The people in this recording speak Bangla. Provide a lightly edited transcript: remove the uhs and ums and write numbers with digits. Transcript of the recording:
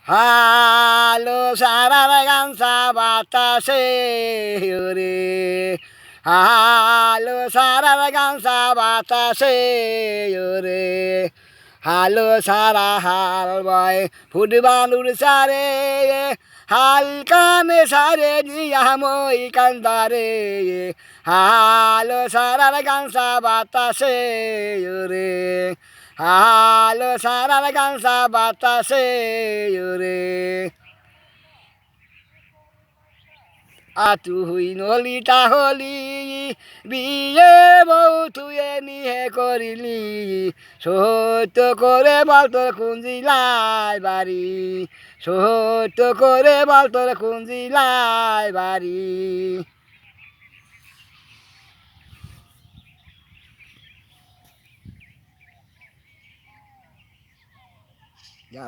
হালো সারার গামছা বাতাসে ওরে হালো সারার গামছা বাতাসে ওরে হালো সারা হাল বয় ফুটবালুর সারে হাল কানে সারে নিয়ামই কান্দারে হালো সারার গামছা বাতাসে ওরে হালো সারার গামছা বাতাসে ওরে তুই নলিতা হলি বিয়ে বউ তুই নিয়ে করিলি সত্য করে বল তোর খুঁজিলাই বাড়ি সত্য করে বল তোর খুঁজিলাই বাড়ি যা